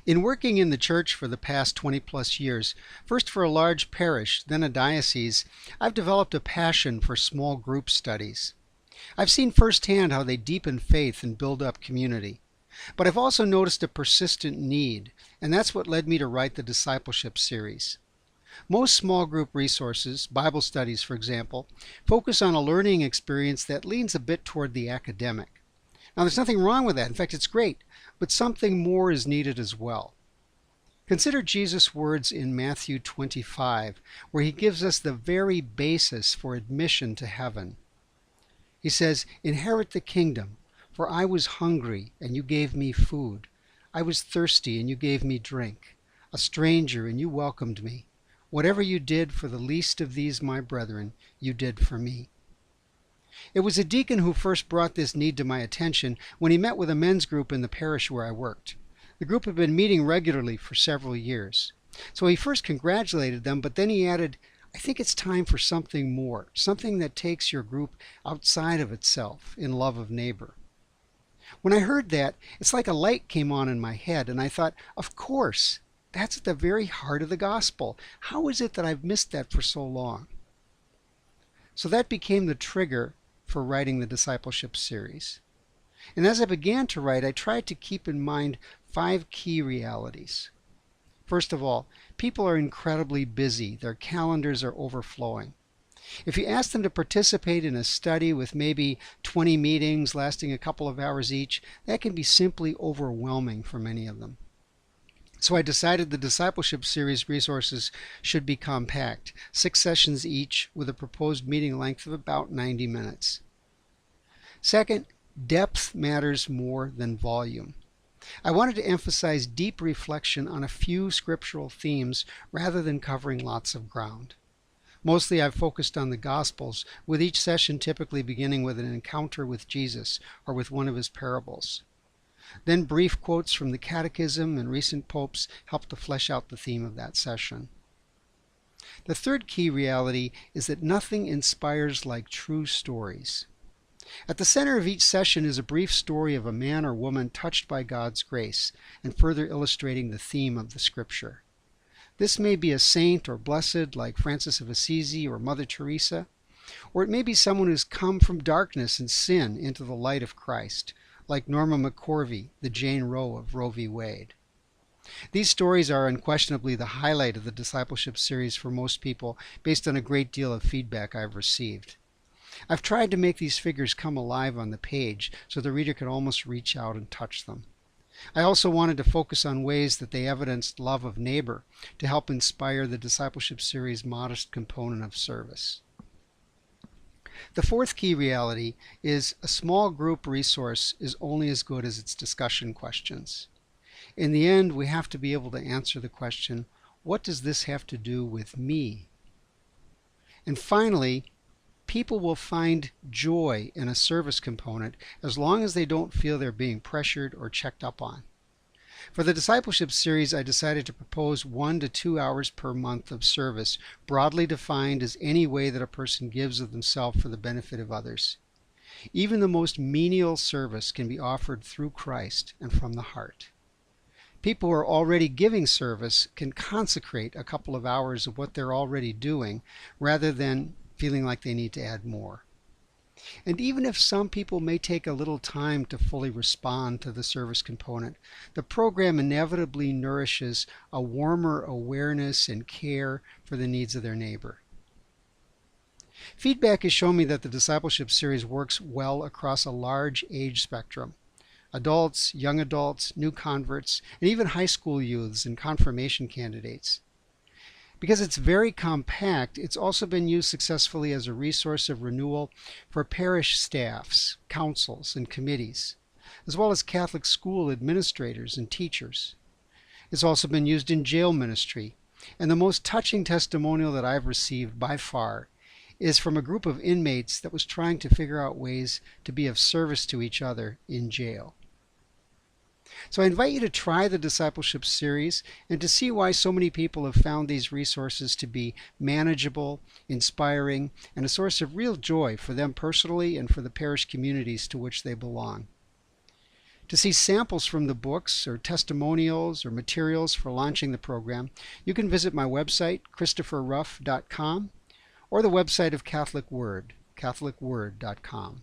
In working in the church for the past 20 plus years, first for a large parish, then a diocese, I've developed a passion for small group studies. I've seen firsthand how they deepen faith and build up community. But I've also noticed a persistent need, and that's what led me to write the Discipleship series. Most small group resources, Bible studies for example, focus on a learning experience that leans a bit toward the academic. Now there's nothing wrong with that. In fact, it's great, but something more is needed as well. Consider Jesus' words in Matthew 25, where he gives us the very basis for admission to heaven. He says, "Inherit the kingdom, for I was hungry, and you gave me food. I was thirsty, and you gave me drink. A stranger, and you welcomed me. Whatever you did for the least of these my brethren, you did for me." It was a deacon who first brought this need to my attention when he met with a men's group in the parish where I worked. The group had been meeting regularly for several years. So he first congratulated them, but then he added, "I think it's time for something more, something that takes your group outside of itself in love of neighbor." When I heard that, it's like a light came on in my head, and I thought, of course, that's at the very heart of the gospel. How is it that I've missed that for so long? So that became the trigger for writing the Discipleship series. And as I began to write, I tried to keep in mind 5 key realities. First of all, people are incredibly busy. Their calendars are overflowing. If you ask them to participate in a study with maybe 20 meetings lasting a couple of hours each, that can be simply overwhelming for many of them. So I decided the Discipleship series resources should be compact, 6 sessions each with a proposed meeting length of about 90 minutes. Second, depth matters more than volume. I wanted to emphasize deep reflection on a few scriptural themes rather than covering lots of ground. Mostly I've focused on the Gospels, with each session typically beginning with an encounter with Jesus or with one of his parables. Then brief quotes from the Catechism and recent popes help to flesh out the theme of that session. The third key reality is that nothing inspires like true stories. At the center of each session is a brief story of a man or woman touched by God's grace and further illustrating the theme of the scripture. This may be a saint or blessed like Francis of Assisi or Mother Teresa, or it may be someone who's come from darkness and sin into the light of Christ, like Norma McCorvey, the Jane Roe of Roe v. Wade. These stories are unquestionably the highlight of the Discipleship series for most people based on a great deal of feedback I've received. I've tried to make these figures come alive on the page so the reader can almost reach out and touch them. I also wanted to focus on ways that they evidenced love of neighbor to help inspire the Discipleship series' modest component of service. The fourth key reality is a small group resource is only as good as its discussion questions. In the end, we have to be able to answer the question, what does this have to do with me? And finally, people will find joy in a service component as long as they don't feel they're being pressured or checked up on. For the Discipleship series, I decided to propose 1 to 2 hours per month of service, broadly defined as any way that a person gives of themselves for the benefit of others. Even the most menial service can be offered through Christ and from the heart. People who are already giving service can consecrate a couple of hours of what they're already doing rather than feeling like they need to add more. And even if some people may take a little time to fully respond to the service component, the program inevitably nourishes a warmer awareness and care for the needs of their neighbor. Feedback has shown me that the Discipleship series works well across a large age spectrum. Adults, young adults, new converts, and even high school youths and confirmation candidates. Because it's very compact, it's also been used successfully as a resource of renewal for parish staffs, councils, and committees, as well as Catholic school administrators and teachers. It's also been used in jail ministry, and the most touching testimonial that I've received by far is from a group of inmates that was trying to figure out ways to be of service to each other in jail. So I invite you to try the Discipleship series and to see why so many people have found these resources to be manageable, inspiring, and a source of real joy for them personally and for the parish communities to which they belong. To see samples from the books or testimonials or materials for launching the program, you can visit my website, christopherruff.com, or the website of Catholic Word, catholicword.com.